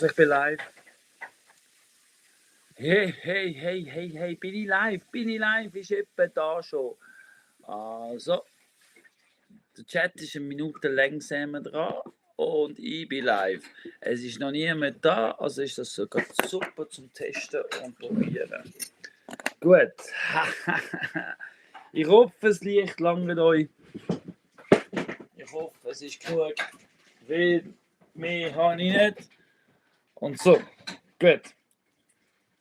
Also ich bin live. Hey, bin ich live? Ist etwa da schon. Also, der Chat ist eine Minute langsamer dran und ich bin live. Es ist noch niemand da, also ist das sogar super zum Testen und Probieren. Gut. Ich hoffe, das Licht langt euch. Ich hoffe, es ist genug, weil mehr habe ich nicht. Und so, gut.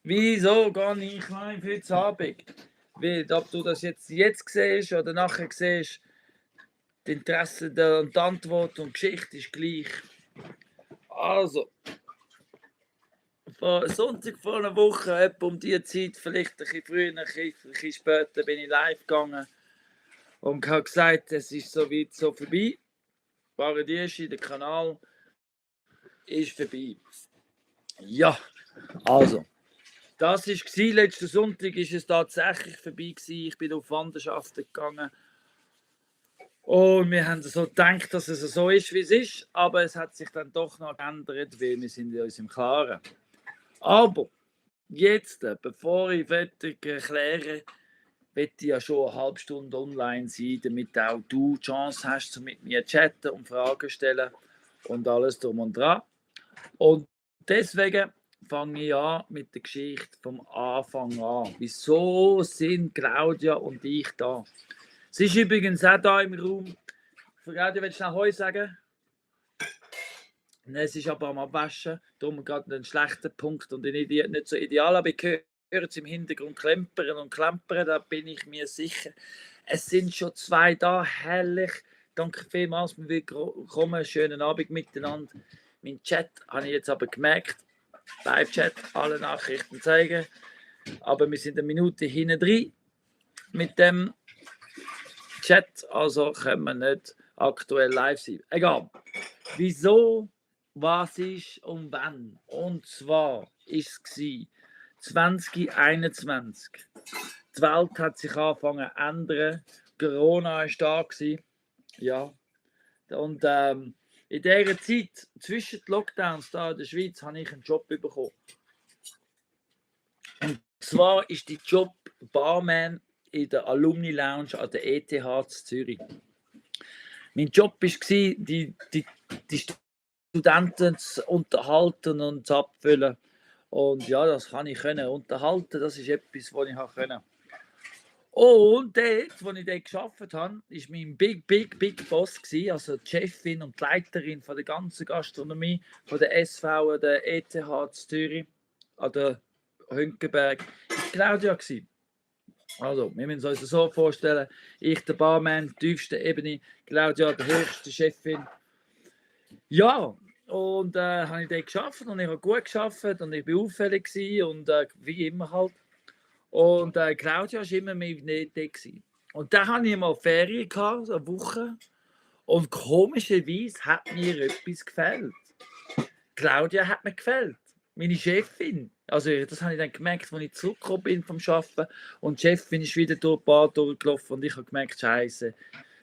Wieso gehe ich live heute Abend? Weil, ob du das jetzt siehst oder nachher siehst, das Interesse und die Antwort und die Geschichte ist gleich. Also, Sonntag vor einer Woche, etwa um diese Zeit, vielleicht ein bisschen früher, ein bisschen später, bin ich live gegangen und habe gesagt, es ist so weit so vorbei. Paradieschi, der Kanal ist vorbei. Ja, also. Das war letzten Sonntag, ist es tatsächlich vorbei gewesen. Ich bin auf Wanderschaften gegangen und wir haben so gedacht, dass es so ist, wie es ist, aber es hat sich dann doch noch geändert, weil wir sind uns im Klaren. Aber jetzt, bevor ich fertig erkläre, möchte ich ja schon eine halbe Stunde online sein, damit auch du die Chance hast, mit mir zu chatten und Fragen stellen und alles drum und dran. Und deswegen fange ich an mit der Geschichte vom Anfang an. Wieso sind Claudia und ich da? Sie ist übrigens auch da im Raum. Claudia, willst du schnell Heu sagen? Es ist aber am Abwaschen. Darum gerade einen schlechten Punkt und nicht so ideal. Aber ich höre es im Hintergrund klempern und klampern. Da bin ich mir sicher. Es sind schon 2 da. Herrlich. Danke vielmals. Wir kommen. Schönen Abend miteinander. Mein Chat habe ich jetzt aber gemerkt. Live-Chat, alle Nachrichten zeigen. Aber wir sind eine Minute hinten drin mit dem Chat, also können wir nicht aktuell live sein. Egal. Wieso, was ist und wann? Und zwar ist es 2021. Die Welt hat sich angefangen zu ändern. Corona war da. Ja. Und in dieser Zeit, zwischen den Lockdowns da in der Schweiz, habe ich einen Job bekommen. Und zwar ist der Job Barman in der Alumni Lounge an der ETH in Zürich. Mein Job war, die Studenten zu unterhalten und zu abfüllen. Und ja, das kann ich können. Unterhalten, das ist etwas, was ich können. Und dort, wo ich dort gearbeitet habe, war mein Big Boss, also die Chefin und die Leiterin von der ganzen Gastronomie, von der SV, der ETH in Zürich, an der Hünkenberg, Claudia gewesen. Also, wir müssen uns das so vorstellen, ich der Barman, tiefste Ebene, Claudia, die höchste Chefin. Ja, und habe ich dort gearbeitet und ich habe gut gearbeitet und ich war auffällig und wie immer halt. Und Claudia war immer mit mir dort. Und dann hatte ich mal Ferien gehabt, so eine Woche. Und komischerweise hat mir etwas gefällt. Claudia hat mir gefällt. Meine Chefin. Also das habe ich dann gemerkt, als ich zurückgekommen bin vom Arbeiten. Und die Chefin ist wieder durch die Bar durchgelaufen und ich habe gemerkt, Scheiße,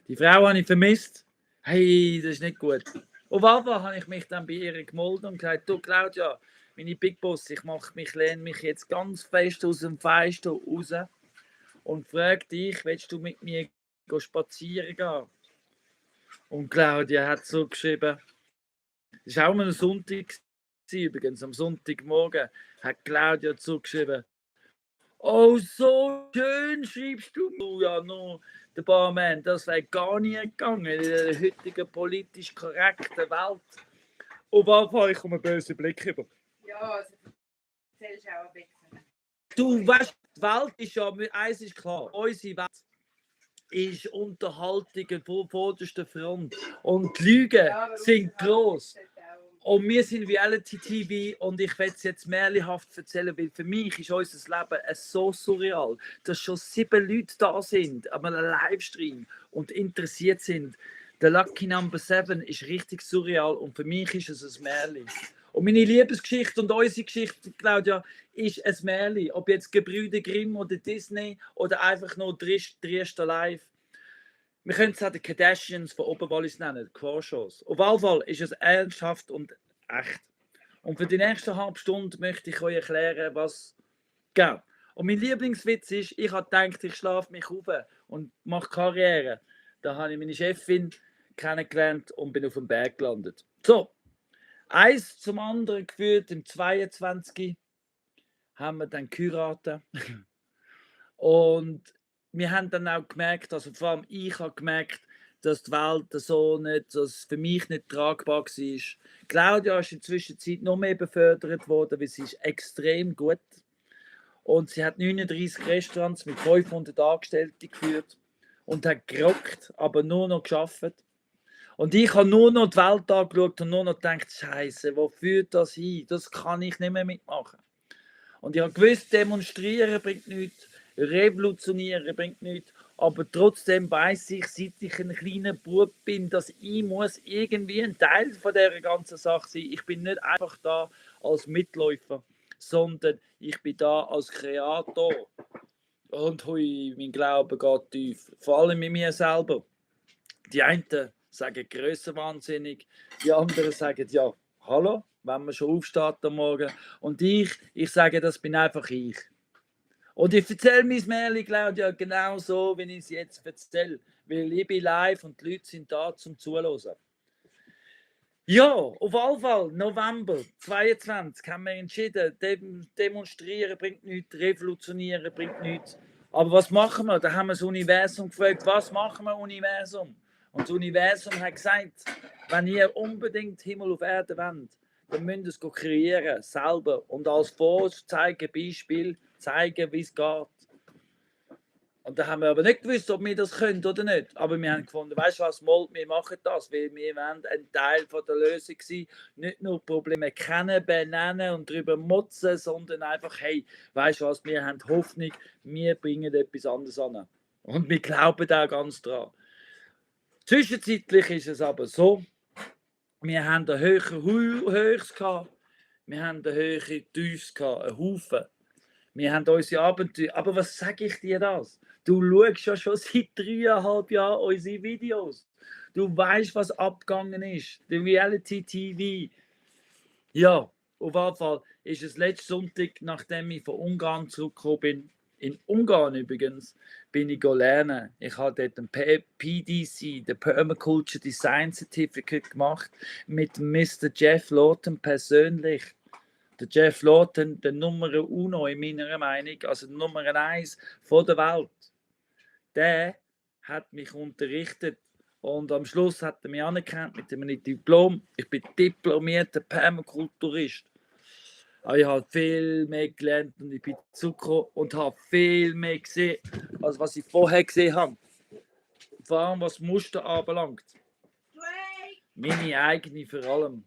die Frau habe ich vermisst. Hey, das ist nicht gut. Auf jeden Fall habe ich mich dann bei ihr gemeldet und gesagt, du Claudia, meine Big Boss, ich lehne mich jetzt ganz fest aus dem Fenster raus und frage dich, willst du mit mir spazieren gehen? Und Claudia hat so geschrieben, es war auch mal ein Sonntag, übrigens, am Sonntagmorgen hat Claudia zugeschrieben, oh, so schön schreibst du ja noch, der Barman, das wäre gar nie gegangen in der heutigen politisch korrekten Welt. Auf jeden Fall, ich komme einen bösen Blick über. Ja, also erzählst du auch ein bisschen. Du weißt, die Welt ist ja, eins ist klar, unsere Welt ist Unterhaltung von vorderster Front und die Lügen sind gross. Und wir sind Reality TV und ich werde es jetzt mehrlichhaft erzählen, weil für mich ist unser Leben so surreal, dass schon 7 Leute da sind an einem Livestream und interessiert sind. Der Lucky Number 7 ist richtig surreal und für mich ist es ein Märchen. Und meine Liebesgeschichte und unsere Geschichte, Claudia, ist ein Märchen. Ob jetzt Gebrüder Grimm oder Disney oder einfach nur Triester Live. Wir können es auch die Kardashians von Oberwallis nennen, die Quarshows. Auf jeden Fall ist es ernsthaft und echt. Und für die nächste halbe Stunde möchte ich euch erklären, was geht. Und mein Lieblingswitz ist, ich habe gedacht, ich schlafe mich auf und mache Karriere. Da habe ich meine Chefin kennengelernt und bin auf dem Berg gelandet. So, eins zum anderen geführt, im 22. haben wir dann geheiratet. Und wir haben dann auch gemerkt, also vor allem ich habe gemerkt, dass die Welt so nicht, dass es für mich nicht tragbar war. Claudia ist in der Zwischenzeit noch mehr befördert worden, weil sie ist extrem gut. Und sie hat 39 Restaurants mit 500 Angestellten geführt und hat gerockt, aber nur noch geschafft. Und ich habe nur noch die Welt angeschaut und nur noch gedacht, Scheiße, wo führt das hin? Das kann ich nicht mehr mitmachen. Und ich habe gewusst, demonstrieren bringt nichts, revolutionieren bringt nichts, aber trotzdem weiß ich, seit ich ein kleiner Bub bin, dass ich muss irgendwie ein Teil von dieser ganzen Sache sein. Ich bin nicht einfach da als Mitläufer, sondern ich bin da als Kreator. Und hui, mein Glaube geht tief, vor allem in mir selber. Die einen sagen grössenwahnsinnig, die anderen sagen ja, hallo, wenn man schon aufsteht am Morgen. Und ich sage, das bin einfach ich. Und ich erzähle mein Märchen, Claudia, genau so, wie ich es jetzt erzähle. Weil ich bin live und die Leute sind da zum Zuhören. Ja, auf jeden Fall, November 22 haben wir entschieden, demonstrieren bringt nichts, revolutionieren bringt nichts. Aber was machen wir? Da haben wir das Universum gefragt, was machen wir, Universum? Und das Universum hat gesagt, wenn ihr unbedingt Himmel auf Erde wollt, dann müsst ihr es kreieren, selber. Und als Vorzeigen, Beispiel, zeigen, wie es geht. Und da haben wir aber nicht gewusst, ob wir das können oder nicht. Aber wir haben gefunden, weißt du was, Mold, wir machen das, weil wir wollen ein Teil von der Lösung sein. Nicht nur Probleme kennen, benennen und darüber motzen, sondern einfach, hey, weißt du was, wir haben Hoffnung, wir bringen etwas anderes an. Und wir glauben da ganz dran. Zwischenzeitlich ist es aber so, wir haben ein Höchst gehabt, wir haben ein höhere Tiefs gehabt, einen Haufen. Wir haben unsere Abenteuer. Aber was sage ich dir das? Du schaust ja schon seit 3,5 Jahren unsere Videos. Du weißt, was abgegangen ist. Der Reality TV. Ja, auf jeden Fall ist es letzten Sonntag, nachdem ich von Ungarn zurückgekommen bin, in Ungarn übrigens, bin ich lernen. Ich habe dort ein PDC, der Permaculture Design Certificate gemacht, mit Mr. Jeff Lawton persönlich. Der Jeff Lawton, der Nummer Uno in meiner Meinung, also der Nummer 1 von der Welt, der hat mich unterrichtet und am Schluss hat er mich anerkannt mit einem Diplom. Ich bin diplomierter Permakulturist. Aber ich habe viel mehr gelernt und ich bin zurückgekommen und habe viel mehr gesehen, als was ich vorher gesehen habe. Vor allem was Muster anbelangt. Meine eigene vor allem.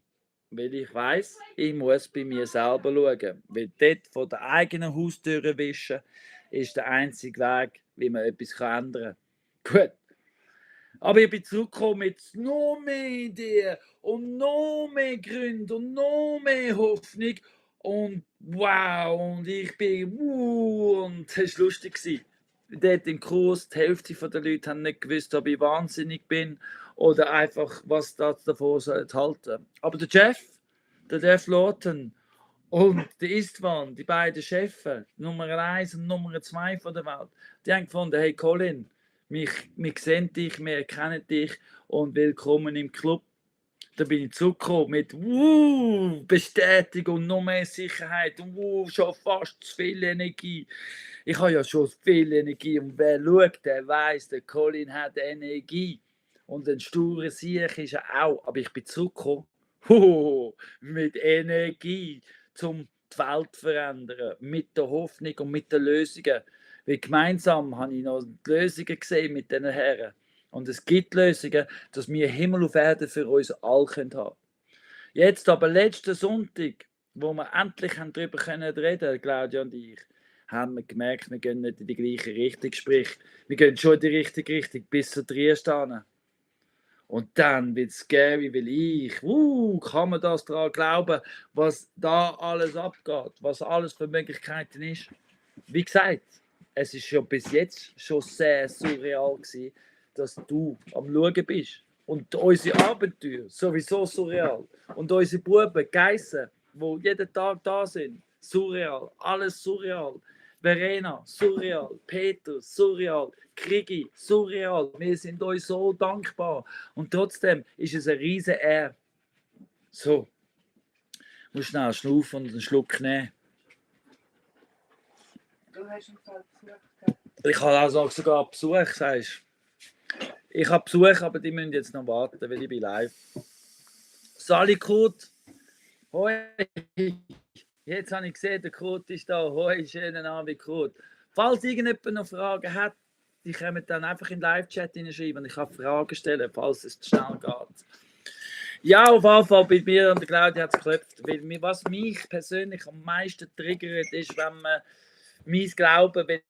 Weil ich weiss, ich muss bei mir selber schauen. Weil dort von der eigenen Haustür wischen ist der einzige Weg, wie man etwas ändern kann. Gut. Aber ich bin zurückgekommen mit noch mehr Ideen und noch mehr Gründen und noch mehr Hoffnung. Und wow, und ich bin und das war lustig. Dort im Kurs, die Hälfte der Leute haben nicht gewusst, ob ich wahnsinnig bin oder einfach, was das davon halten. Aber der Jeff Lawton und der Istvan, die beiden Chefs, Nummer 1 und Nummer 2 von der Welt, die haben gefunden, hey Colin, wir sehen dich, wir erkennen dich und willkommen im Club. Da bin ich zurückgekommen mit Bestätigung, noch mehr Sicherheit und schon fast zu viel Energie. Ich habe ja schon viel Energie und wer schaut, der weiß, der Colin hat Energie. Und ein sturer Sieg ist er auch. Aber ich bin zurückgekommen mit Energie, um die Welt zu verändern, mit der Hoffnung und mit den Lösungen. Weil gemeinsam habe ich noch die Lösungen gesehen mit diesen Herren. Und es gibt Lösungen, dass wir Himmel auf Erde für uns alle haben können. Jetzt aber letzten Sonntag, wo wir endlich darüber reden können, Claudia und ich, haben wir gemerkt, wir gehen nicht in die gleiche Richtung. Sprich, wir gehen schon in die richtige Richtung bis zur Trier. Und dann wird es scary, weil kann man das daran glauben, was da alles abgeht, was alles für Möglichkeiten ist. Wie gesagt, es ist schon bis jetzt schon sehr surreal gewesen, dass du am Schauen bist. Und unsere Abenteuer, sowieso surreal. Und unsere Buben, Geissen, die jeden Tag da sind. Surreal, alles surreal. Verena, surreal. Peter, surreal. Krigi, surreal. Wir sind euch so dankbar. Und trotzdem ist es eine riesen Ehre. So, muss schnell schnaufen und einen Schluck nehmen. Du hast im Fall Besuch gehabt. Ich habe also sogar Besuch, sagst du. Ich habe Besuch, aber die müssen jetzt noch warten, weil ich bin live. Sali Kurt, hoi. Jetzt habe ich gesehen, der Kurt ist da. Hoi, schönen Abend, Kurt. Falls irgendjemand noch Fragen hat, die können dann einfach in den Live-Chat hineinschreiben und ich kann Fragen stellen, falls es zu schnell geht. Ja, auf jeden Fall bei mir und der Claudia hat es geklopft. Weil was mich persönlich am meisten triggert, ist, wenn man mein Glauben will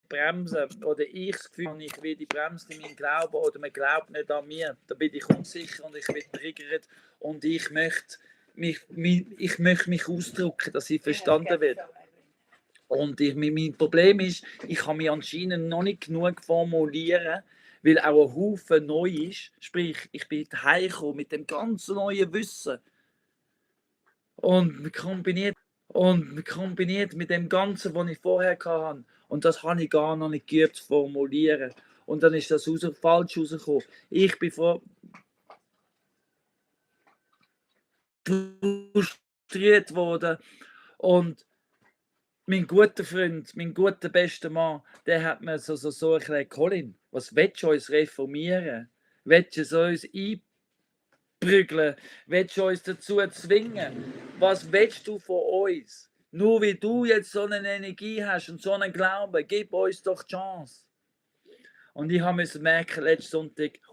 bremsen oder ich das Gefühl habe, ich will die bremsen in meinem Glauben oder man glaubt nicht an mir. Da bin ich unsicher und ich bin triggert und ich möchte mich ausdrücken, dass ich verstanden werde. Und mein Problem ist, ich kann mich anscheinend noch nicht genug formulieren, weil auch ein Haufen neu ist. Sprich, ich bin heimgekommen mit dem ganzen neuen Wissen. Und kombiniert mit dem Ganzen, was ich vorher hatte. Und das habe ich gar noch nicht geübt zu formulieren. Und dann ist das falsch rausgekommen. Ich bin frustriert worden. Und mein guter Freund, mein guter bester Mann, der hat mir so erklärt, Colin, was willst du uns reformieren? Willst du es uns einprügeln? Willst du uns dazu zwingen? Was willst du von uns? Nur wie du jetzt so eine Energie hast und so einen Glauben, gib uns doch die Chance. Und ich musste merken, letzten Sonntag, ich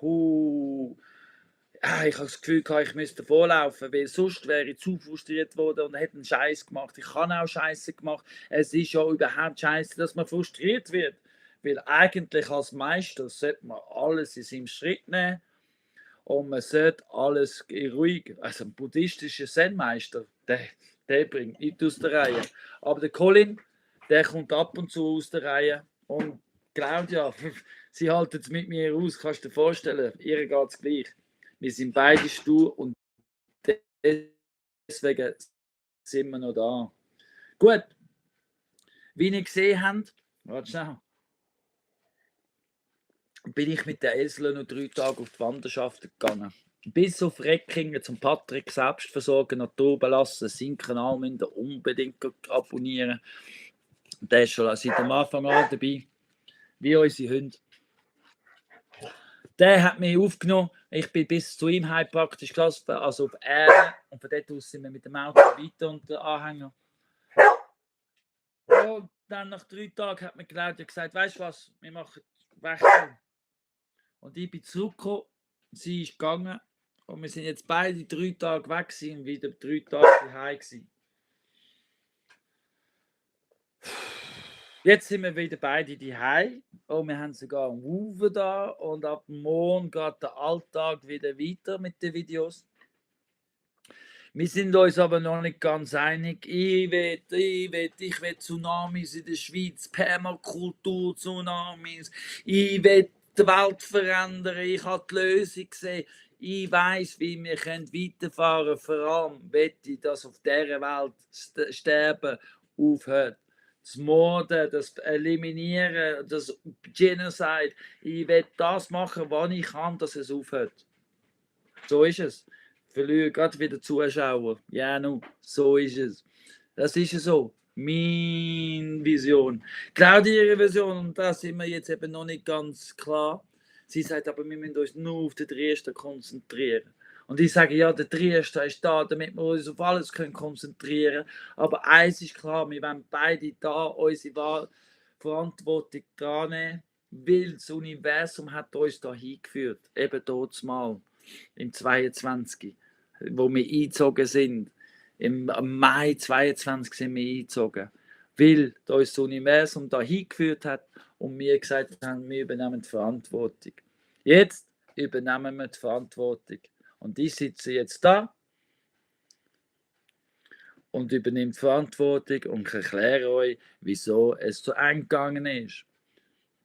habe das Gefühl gehabt, ich müsste vorlaufen, weil sonst wäre ich zu frustriert worden und hätte einen Scheiß gemacht. Ich habe auch Scheiße gemacht. Es ist ja überhaupt Scheiße, dass man frustriert wird. Weil eigentlich als Meister sollte man alles in seinem Schritt nehmen und man sollte alles ruhig. Also ein buddhistischer Zen-Meister, der bringt nicht aus der Reihe. Aber der Colin, der kommt ab und zu aus der Reihe. Und Claudia, sie halten es mit mir aus, kannst du dir vorstellen, ihr geht es gleich. Wir sind beide stur und deswegen sind wir noch da. Gut, wie ihr gesehen habt, warte schnell, bin ich mit der Esel noch 3 Tage auf die Wanderschaft gegangen. Bis auf Reckingen zum Patrick Selbstversorger Natur belassen. Seinen Kanal müsst ihr unbedingt abonnieren. Der ist schon seit dem Anfang an dabei, wie unsere Hunde. Der hat mich aufgenommen. Ich bin bis zu ihm heim praktisch gelaufen, also auf Erde. Und von dort aus sind wir mit dem Auto weiter und der Anhänger. Und dann nach 3 Tagen hat mir Claudia gesagt, weißt du was, wir machen Wechsel. Und ich bin zurückgekommen, sie ist gegangen und wir sind jetzt beide 3 Tage weg gewesen und wieder 3 Tage daheim gewesen. Jetzt sind wir wieder beide daheim und wir haben sogar einen Woofer da und ab morgen geht der Alltag wieder weiter mit den Videos. Wir sind uns aber noch nicht ganz einig. Ich will Tsunamis in der Schweiz, Permakultur-Tsunamis. Ich will die Welt verändern. Ich habe die Lösung gesehen. Ich weiß, wie wir weiterfahren können. Vor allem will ich, dass auf dieser Welt das Sterben aufhört. Das Morden, das Eliminieren, das Genocide. Ich will das machen, was ich kann, dass es aufhört. So ist es. Verliere gerade wieder Zuschauer. Ja, no, so ist es. Das ist so. Meine Vision. Claudia, ihre Vision, und da sind wir jetzt eben noch nicht ganz klar. Sie sagt aber, wir müssen uns nur auf den Triester konzentrieren. Und ich sage, ja, der Triester ist da, damit wir uns auf alles konzentrieren können. Aber eins ist klar, wir wollen beide da unsere Verantwortung dran nehmen, weil das Universum hat uns da hingeführt. Eben dort mal im 22, wo wir eingezogen sind. Im Mai 22 sind wir eingezogen, weil uns das Universum da hingeführt hat und wir gesagt haben, wir übernehmen die Verantwortung. Jetzt übernehmen wir die Verantwortung. Und ich sitze jetzt da und übernehme die Verantwortung und erkläre euch, wieso es so eng gegangen ist.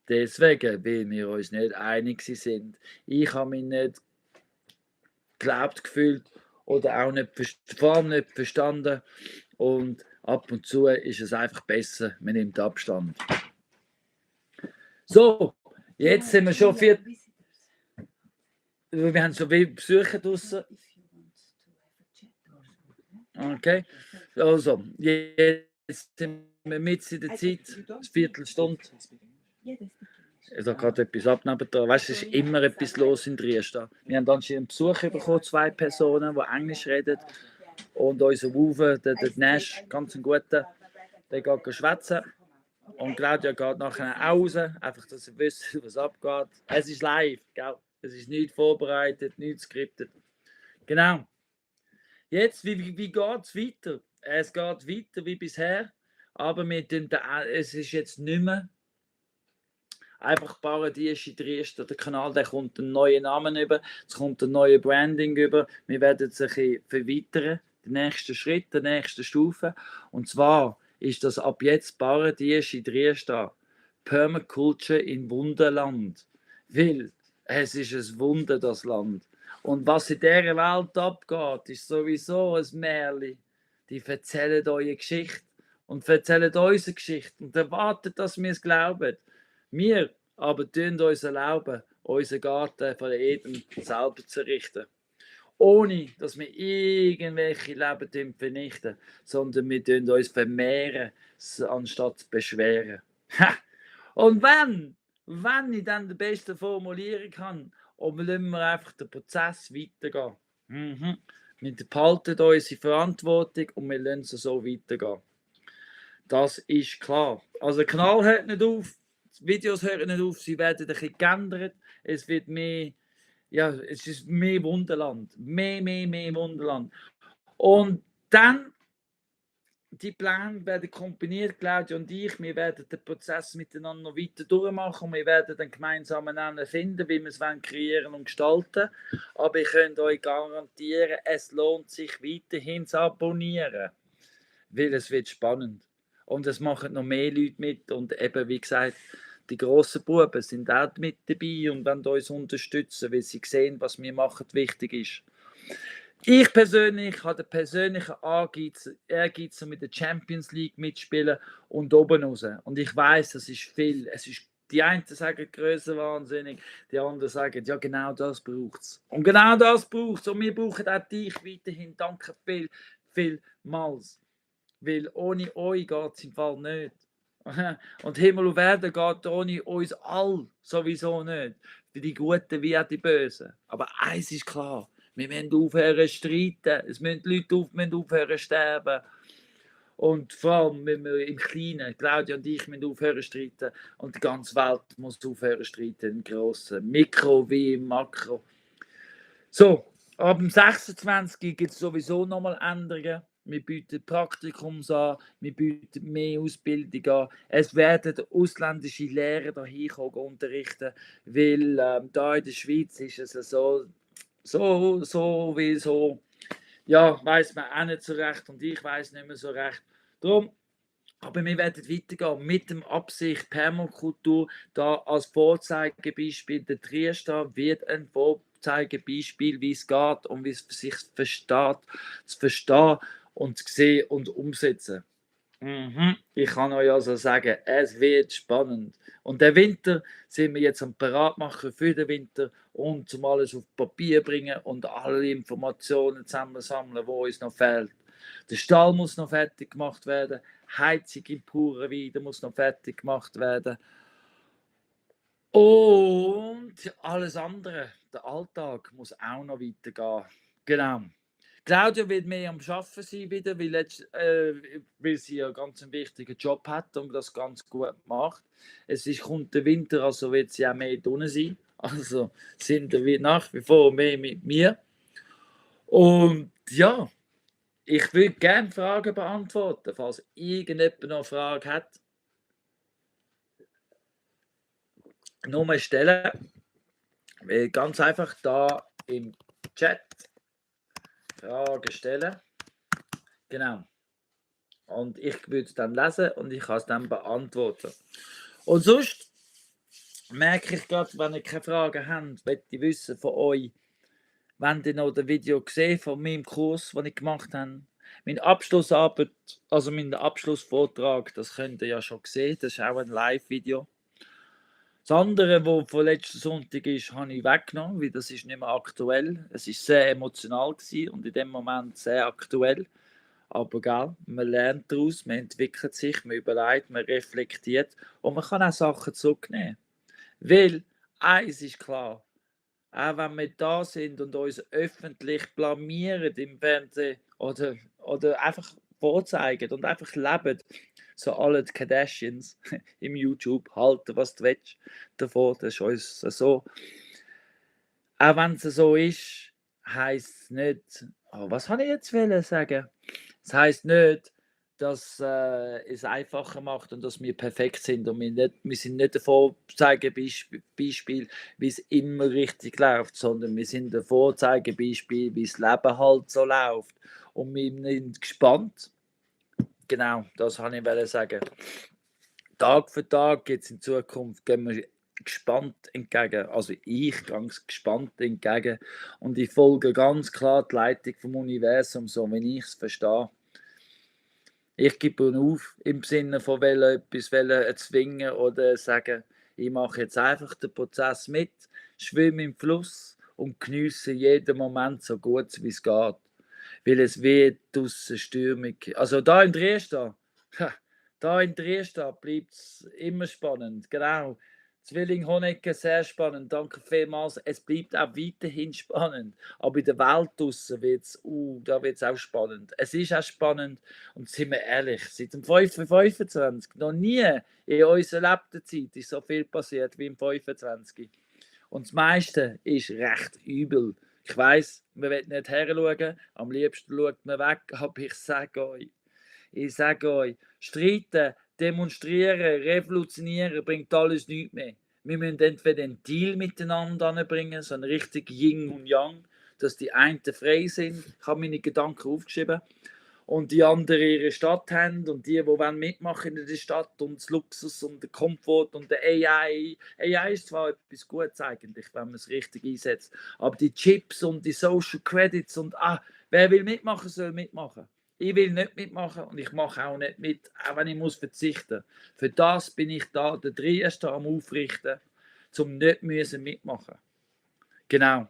Deswegen, weil wir uns nicht einig sind. Ich habe mich nicht geglaubt gefühlt oder auch nicht, vor allem nicht verstanden. Und ab und zu ist es einfach besser, man nimmt Abstand. So, jetzt sind wir schon vier. Wir haben schon viele Besucher draußen. Okay, also, jetzt sind wir mit in der Zeit, eine Viertelstunde. Da geht etwas ab nebenan. Weißt du, es ist immer etwas los in Triest. Wir haben dann schon einen Besuch bekommen, 2 Personen, die Englisch reden. Und unser Wuve, der Nash, ganz ein guter, der geht schwätzen. Und Claudia geht nachher auch raus, einfach, dass ihr wisst, was abgeht. Es ist live, gell? Es ist nicht vorbereitet, nicht skriptet. Genau. Jetzt, wie geht es weiter? Es geht weiter wie bisher, aber es ist jetzt nicht mehr einfach Paradies in Triest. Der Kanal, der kommt einen neuen Namen über, es kommt ein neues Branding über. Wir werden es ein bisschen verweitern, den nächsten Schritt, die nächste Stufe. Und zwar ist das ab jetzt Paradies in Triest da. Permaculture in Wunderland. Weil es ist ein Wunder, das Land. Und was in dieser Welt abgeht, ist sowieso ein Märchen. Die erzählen eure Geschichte und erzählen unsere Geschichte und erwarten, dass wir es glauben. Wir aber tun uns erlauben, unseren Garten von Eden selber zu richten. Ohne, dass wir irgendwelche Leben vernichten, sondern wir tun uns vermehren, anstatt zu beschweren. Und wenn ich dann die beste Formulierung habe, und lassen wir einfach den Prozess weitergehen. Wir behalten unsere Verantwortung und wir lassen es so weitergehen. Das ist klar. Also der Kanal hört nicht auf, die Videos hören nicht auf, sie werden ein bisschen geändert. Es wird mehr, ja, es ist mehr Wunderland. Mehr Wunderland. Und dann, die Pläne werden kombiniert, Claudia und ich. Wir werden den Prozess miteinander noch weiter durchmachen und wir werden den gemeinsamen Nenner finden, wie wir es kreieren und gestalten. Aber ich kann euch garantieren, es lohnt sich weiterhin zu abonnieren, weil es wird spannend. Und es machen noch mehr Leute mit und eben, wie gesagt, die grossen Buben sind auch mit dabei und wollen uns unterstützen, weil sie sehen, was wir machen, wichtig ist. Ich persönlich habe den persönlichen Ehrgeiz, mit der Champions League mitspielen und oben raus. Und ich weiß, das ist viel. Die einen sagen grössenwahnsinnig, die anderen sagen, ja, genau das braucht es. Und genau das braucht es. Und wir brauchen auch dich weiterhin. Danke vielmals. Weil ohne euch geht es im Fall nicht. Und Himmel und Erde geht ohne uns all sowieso nicht. Für die Guten wie auch die Bösen. Aber eins ist klar. Wir müssen aufhören zu streiten. Es müssen die Leute aufhören zu sterben. Und vor allem müssen wir im Kleinen, Claudia und ich, müssen aufhören zu streiten. Und die ganze Welt muss aufhören zu streiten. Im Grossen. Mikro wie im Makro. So, ab dem 26. gibt es sowieso nochmal Änderungen. Wir bieten Praktikums an, wir bieten mehr Ausbildung an. Es werden ausländische Lehrer hier kommen unterrichten, weil da in der Schweiz ist es so, ja, weiß man auch nicht so recht und ich weiß nicht mehr so recht. Darum, aber wir werden weitergehen mit dem Absicht Permakultur da als Vorzeigebeispiel. Der Triester wird ein Vorzeigebeispiel, wie es geht und wie es sich versteht, zu verstehen und zu sehen und umsetzen. Ich kann euch also sagen, es wird spannend. Und der Winter sind wir jetzt am Parat machen für den Winter und zum alles auf Papier bringen und alle Informationen zusammensammeln, wo uns noch fehlt. Der Stall muss noch fertig gemacht werden, Heizung im puren Weiden muss noch fertig gemacht werden. Und alles andere, der Alltag muss auch noch weitergehen. Genau. Claudia wird mehr am Arbeiten sein wieder, weil sie einen ganz wichtigen Job hat und das ganz gut macht. Kommt der Winter, also wird sie auch mehr drinnen sein. Also sind wir nach wie vor mehr mit mir. Und ja, ich würde gerne Fragen beantworten, falls irgendjemand noch eine Frage hat. Nur mal stellen. Ganz einfach da im Chat Fragen stellen. Genau. Und ich würde es dann lesen und ich kann es dann beantworten. Und sonst merke ich gerade, wenn ihr keine Fragen habt, möchte ich wissen von euch, wenn ihr noch das Video gesehen von meinem Kurs, den ich gemacht habe, meine Abschlussarbeit, also meinen Abschlussvortrag, das könnt ihr ja schon sehen, das ist auch ein Live-Video. Das andere, das von letzten Sonntag ist, habe ich weggenommen, weil das ist nicht mehr aktuell. Es war sehr emotional gewesen und in dem Moment sehr aktuell. Aber gell, man lernt daraus, man entwickelt sich, man überlegt, man reflektiert und man kann auch Sachen zurücknehmen. Weil eins ist klar, auch wenn wir da sind und uns öffentlich blamieren im Fernsehen oder einfach vorzeigen und einfach leben, so alle die Kardashians im YouTube, halten, was du willst davon, das ist uns so. Auch wenn es so ist, heisst es nicht, oh, was habe ich jetzt wollen sagen? Es heisst nicht, dass es einfacher macht und dass wir perfekt sind und wir sind nicht ein Vorzeigebeispiel, wie es immer richtig läuft, sondern wir sind ein Vorzeigebeispiel, wie das Leben halt so läuft. Und wir sind gespannt. Genau, das wollte ich sagen. Tag für Tag geht es in Zukunft, gehen wir gespannt entgegen. Also ich gehe gespannt entgegen und ich folge ganz klar die Leitung vom Universum, so wie ich es verstehe. Ich gebe auf, im Sinne von etwas erzwingen oder sagen, ich mache jetzt einfach den Prozess mit, schwimme im Fluss und genieße jeden Moment so gut wie es geht. Weil es wird draussen stürmig. Also da in Dresden, da in Dresden bleibt es immer spannend. Genau. Zwilling Honecker, sehr spannend. Danke vielmals. Es bleibt auch weiterhin spannend. Aber in der Welt draussen wird es da wird's auch spannend. Es ist auch spannend. Und sind wir ehrlich, seit dem 25 noch nie in unserer Lebenszeit ist so viel passiert wie im 25. Und das meiste ist recht übel. Ich weiss, man will nicht heranschauen, am liebsten schaut man weg, aber ich sage euch, streiten, demonstrieren, revolutionieren bringt alles nichts mehr. Wir müssen entweder einen Deal miteinander anbringen, so ein richtig Yin und Yang, dass die einen frei sind. Ich habe meine Gedanken aufgeschrieben. Und die anderen ihre Stadt haben und die mitmachen in der Stadt und das Luxus und der Komfort und der AI. AI ist zwar etwas Gutes eigentlich, wenn man es richtig einsetzt, aber die Chips und die Social Credits und wer will mitmachen, soll mitmachen. Ich will nicht mitmachen und ich mache auch nicht mit, auch wenn ich muss verzichten. Für das bin ich da, der Drieste am Aufrichten, zum nicht müssen mitmachen. Genau.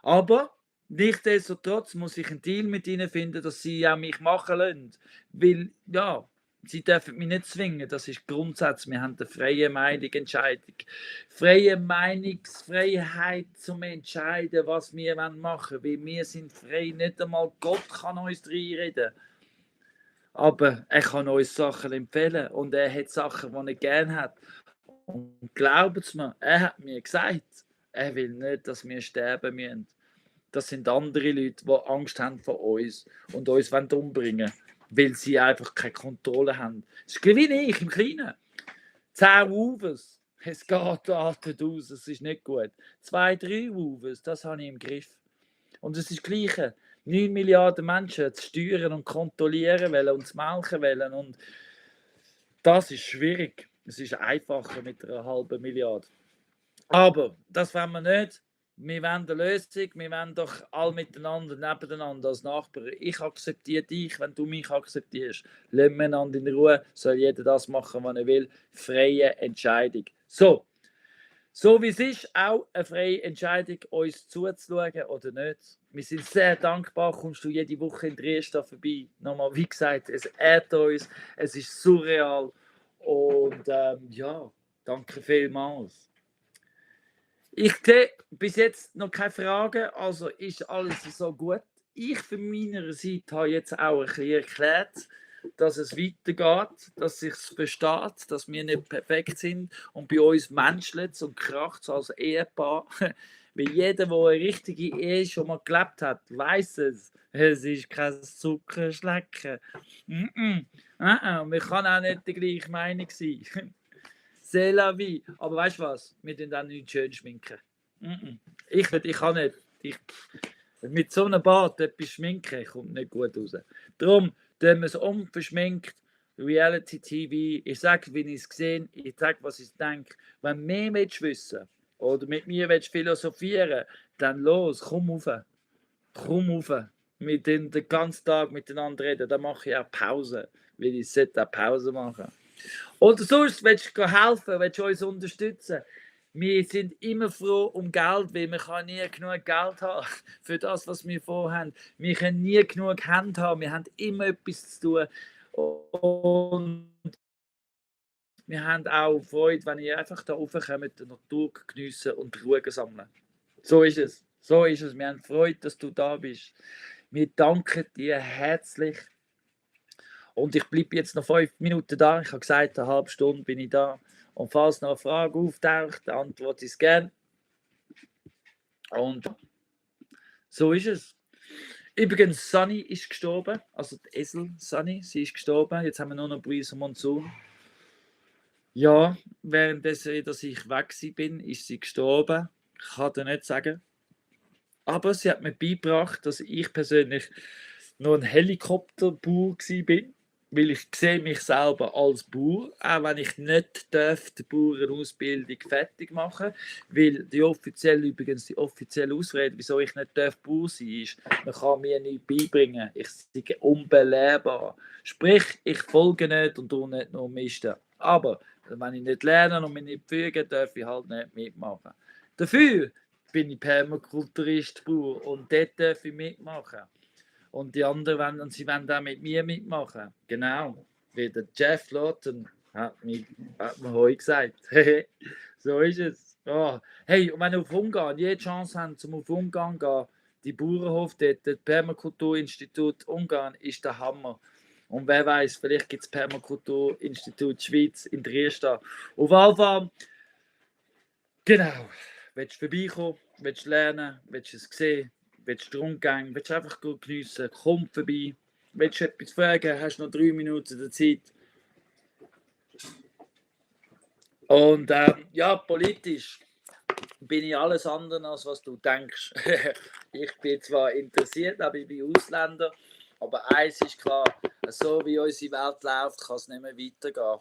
Aber nichtsdestotrotz muss ich einen Deal mit ihnen finden, dass sie auch mich machen lassen. Weil, ja, sie dürfen mich nicht zwingen. Das ist Grundsatz. Wir haben eine freie Meinungsentscheidung. Freie Meinungsfreiheit zum Entscheiden, was wir machen wollen. Weil wir sind frei. Nicht einmal Gott kann uns reinreden. Aber er kann uns Sachen empfehlen. Und er hat Sachen, die er gerne hat. Und glaubt es mir, er hat mir gesagt, er will nicht, dass wir sterben müssen. Das sind andere Leute, die Angst haben vor uns und uns umbringen wollen, weil sie einfach keine Kontrolle haben. Das ist wie ich im Kleinen. 10 Woofers, es geht atmet aus, es ist nicht gut. 2, 3 Woofers, das habe ich im Griff. Und es ist das Gleiche. 9 Milliarden Menschen zu steuern und kontrollieren wollen und zu melken wollen. Und das ist schwierig. Es ist einfacher mit einer halben Milliarde. Aber das wollen wir nicht. Wir wollen eine Lösung, wir wollen doch alle miteinander, nebeneinander als Nachbarn. Ich akzeptiere dich, wenn du mich akzeptierst. Lassen wir einander in Ruhe, soll jeder das machen, was er will. Freie Entscheidung. So wie es ist, auch eine freie Entscheidung, uns zuzuschauen oder nicht. Wir sind sehr dankbar, kommst du jede Woche in Dresden vorbei. Nochmal, wie gesagt, es ehrt uns, es ist surreal und ja, danke vielmals. Ich sehe bis jetzt noch keine Fragen, also ist alles so gut. Ich von meiner Seite habe jetzt auch ein bisschen erklärt, dass es weitergeht, dass sich versteht, dass wir nicht perfekt sind und bei uns menschelt es und kracht es als Ehepaar. Weil jeder, der eine richtige Ehe schon mal gelebt hat, weiß es. Es ist kein Zuckerschlecken. Wir können auch nicht der gleichen Meinung sein. C'est la vie. Aber weißt du was? Wir tun dann nicht schön schminken. Ich kann nicht. Mit so einem Bart etwas schminken kommt nicht gut raus. Darum tun wir es unverschminkt. Reality TV. Ich sage, wie ich es gesehen, ich sage, was ich denke. Wenn du mehr wissen willst oder mit mir willst philosophieren, dann los, komm rauf. komm rauf. Wir den ganzen Tag miteinander reden. Dann mache ich auch Pause, weil ich sollte auch Pause machen. Oder sonst, willst du helfen, willst du uns unterstützen? Wir sind immer froh um Geld, weil wir kann nie genug Geld haben für das, was wir vorhaben. Wir können nie genug Hände haben, wir haben immer etwas zu tun. Und wir haben auch Freude, wenn ihr einfach da raufkommt, die Natur geniessen und Ruhe sammeln. So ist es. So ist es. Wir haben Freude, dass du da bist. Wir danken dir herzlich. Und ich bleibe jetzt noch 5 Minuten da. Ich habe gesagt, eine halbe Stunde bin ich da. Und falls noch eine Frage auftaucht, antworte ich es gerne. Und so ist es. Übrigens, Sunny ist gestorben. Also die Esel Sunny, sie ist gestorben. Jetzt haben wir nur noch Breeze und Monsoon. Ja, währenddessen, dass ich weg bin, ist sie gestorben. Ich kann dir nicht sagen. Aber sie hat mir beigebracht, dass ich persönlich noch ein Helikopterbauer bin, weil ich sehe mich selber als Bauer, auch wenn ich nicht die Bauernausbildung fertig machen, weil die offizielle Ausrede, wieso ich nicht Bauer sein ist, man kann mir nichts beibringen, ich bin unbelehrbar. Sprich, ich folge nicht und tue nicht nur misten. Aber wenn ich nicht lerne und mich nicht füge, darf ich halt nicht mitmachen. Dafür bin ich Permakulturist, Bauer, und dort darf ich mitmachen. Und die anderen sie wollen auch mit mir mitmachen. Genau. Wie der Jeff Lawton hat mir heute gesagt. So ist es. Oh. Hey, und wenn ihr auf Ungarn jede Chance habt, zum auf Ungarn zu gehen, die Bauernhof dort, das Permakulturinstitut Ungarn, ist der Hammer. Und wer weiß, vielleicht gibt es Permakulturinstitut Schweiz in Dresden. Auf jeden Fall, genau. Willst du vorbeikommen, willst du lernen, willst du es sehen, willst du rumgehen, willst du einfach gut geniessen, komm vorbei, willst du etwas fragen, hast noch 3 Minuten der Zeit. Und ja, politisch bin ich alles andere, als was du denkst. Ich bin zwar interessiert, aber ich bin Ausländer, aber eins ist klar, so wie unsere Welt läuft, kann es nicht mehr weitergehen.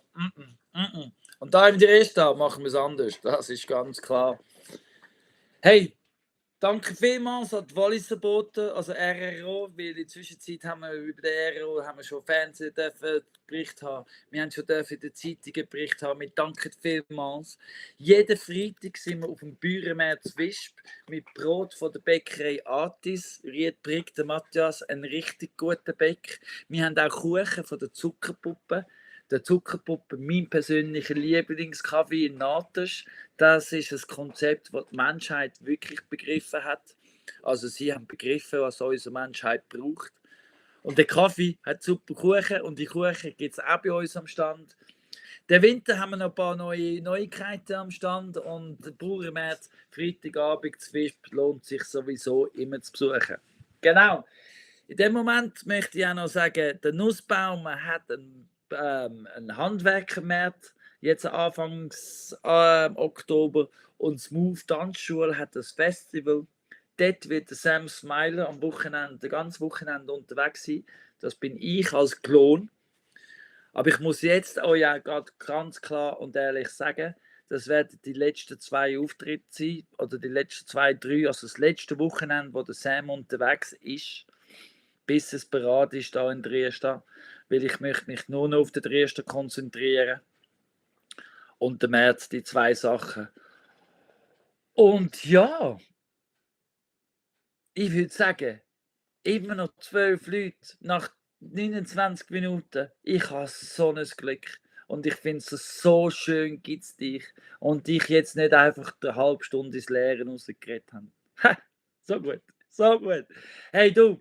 Und da im Dresden machen wir es anders, das ist ganz klar. Hey, danke vielmals an die Walliser Boten, also RRO, weil in der Zwischenzeit haben wir über den RRO haben wir schon Fernsehen Bericht haben. Wir haben schon in den Zeitungen Bericht haben. Wir danken vielmals. Jeden Freitag sind wir auf dem Bürenmärz Wisp mit Brot von der Bäckerei Artis. Riedbrück, der Matthias, ein richtig guter Bäck. Wir haben auch Kuchen von der Zuckerpuppe. Der Zuckerpuppe, mein persönlicher Lieblingskaffee in Natisch. Das ist ein Konzept, das die Menschheit wirklich begriffen hat. Also sie haben begriffen, was unsere Menschheit braucht. Und der Kaffee hat super Kuchen und die Kuchen gibt es auch bei uns am Stand. Den Winter haben wir noch ein paar neue Neuigkeiten am Stand und der Bauernmärz Freitagabend zu Wisp lohnt sich sowieso immer zu besuchen. Genau. In dem Moment möchte ich auch noch sagen, der Nussbaum hat einen Handwerkermärz jetzt Anfang Oktober und Smooth Tanzschule hat das Festival. Dort wird der Sam Smiler am Wochenende, das ganze Wochenende unterwegs sein. Das bin ich als Klon. Aber ich muss jetzt euch auch gerade ganz klar und ehrlich sagen, das werden die letzten 2 Auftritte sein, oder die letzten 2, 3, also das letzte Wochenende, wo der Sam unterwegs ist, bis es bereit ist da in Dresden, weil ich möchte mich nur noch auf den Dresden konzentrieren und der März die 2 Sachen. Und ja, ich würde sagen, immer noch 12 Leute nach 29 Minuten. Ich habe so ein Glück. Und ich finde es so schön, gibt es dich. Und dich jetzt nicht einfach eine halbe Stunde ins Leere rausgeredet haben. So gut, so gut. Hey du,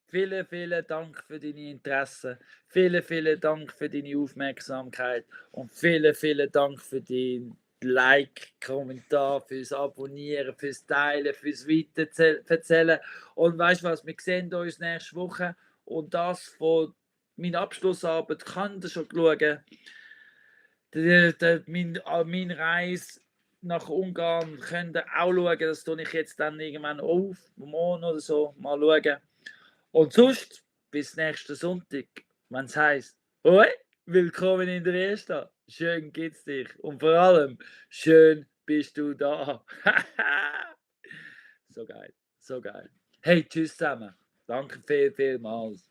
vielen Dank für deine Interesse. Vielen Dank für deine Aufmerksamkeit. Und vielen Dank für dein Like, Kommentar, fürs Abonnieren, fürs Teilen, fürs Weitererzählen. Und weißt du was, wir sehen uns nächste Woche. Und das von meiner Abschlussarbeit kann ihr schon schauen. Mein Reise nach Ungarn könnt ihr auch schauen. Das tue ich jetzt dann irgendwann auf, morgen oder so. Mal schauen. Und sonst, bis nächsten Sonntag, wenn es heisst, hoi, willkommen in Dresden. Schön geht's dich. Und vor allem, schön bist du da. So geil, so geil. Hey, tschüss zusammen. Danke vielmals.